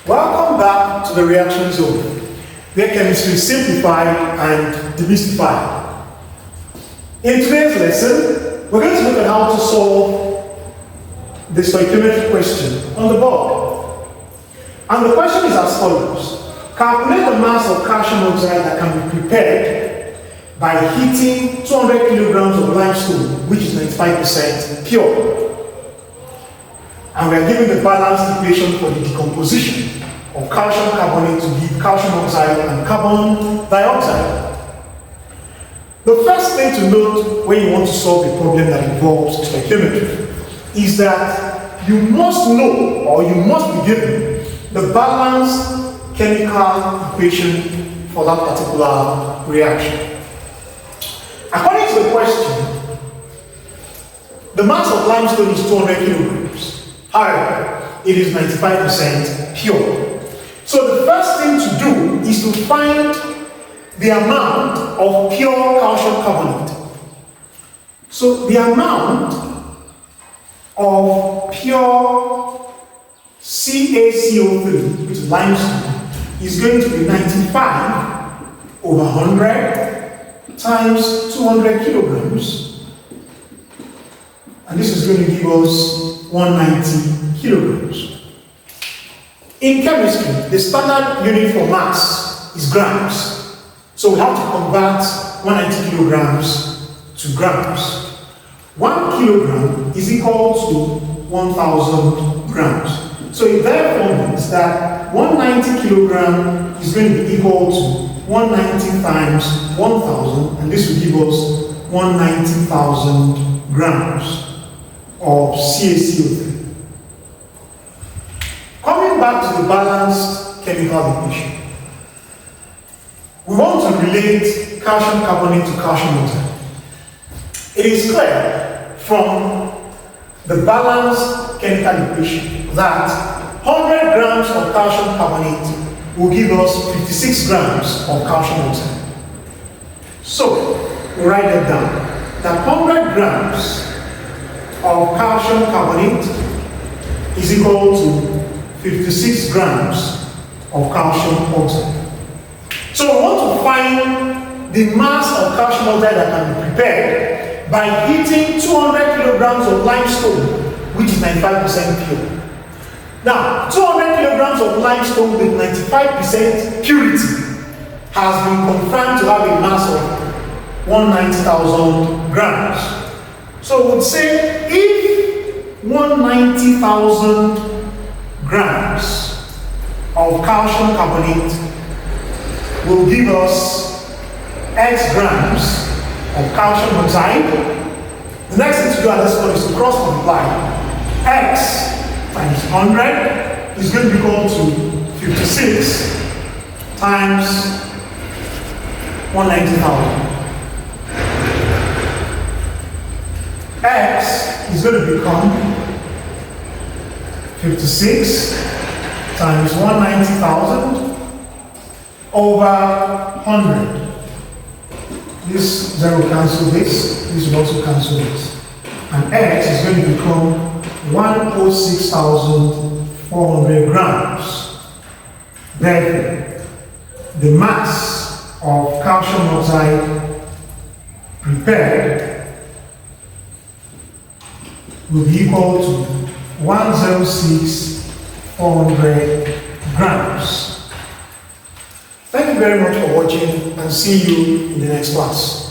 Welcome back to the reaction zone, where chemistry is simplified and demystified. In today's lesson, we're going to look at how to solve the stoichiometric question on the board. And the question is as follows. Calculate the mass of calcium oxide that can be prepared by heating 200 kilograms of limestone, which is 95% pure. And we are given the balanced equation for the decomposition of calcium carbonate to give calcium oxide and carbon dioxide. The first thing to note when you want to solve a problem that involves stoichiometry is that you must know, or you must be given, the balanced chemical equation for that particular reaction. According to the question, the mass of limestone is 200 kilograms. However, it is 95% pure. So the first thing to do is to find the amount of pure calcium carbonate. So the amount of pure CaCO3, which is limestone, is going to be 95 over 100 times 200 kilograms. And this is going to give us 190 kilograms. In chemistry, the standard unit for mass is grams. So we have to convert 190 kilograms to grams. 1 kilogram is equal to 1,000 grams. So it therefore means that 190 kilogram is going to be equal to 190 times 1,000, and this will give us 190,000 grams of CaCO3. Coming back to the balanced chemical equation, we want to relate calcium carbonate to calcium oxide. It is clear from the balanced chemical equation that 100 grams of calcium carbonate will give us 56 grams of calcium oxide. So, we write that down. That 100 grams of calcium carbonate is equal to 56 grams of calcium oxide. So we want to find the mass of calcium oxide that can be prepared by heating 200 kilograms of limestone, which is 95% pure. Now, 200 kilograms of limestone with 95% purity has been confirmed to have a mass of 190,000 grams. So we would say if 190,000 grams of calcium carbonate will give us X grams of calcium oxide, the next thing to do at this point is to cross multiply. X times 100 is going to be equal to 56 times 190,000. X is going to become 56 times 190,000 over 100. This 0 will cancel this will also cancel this. And X is going to become 106,400 grams. Therefore, the mass of calcium oxide prepared will be equal to 106,400 grams. Thank you very much for watching, and see you in the next class.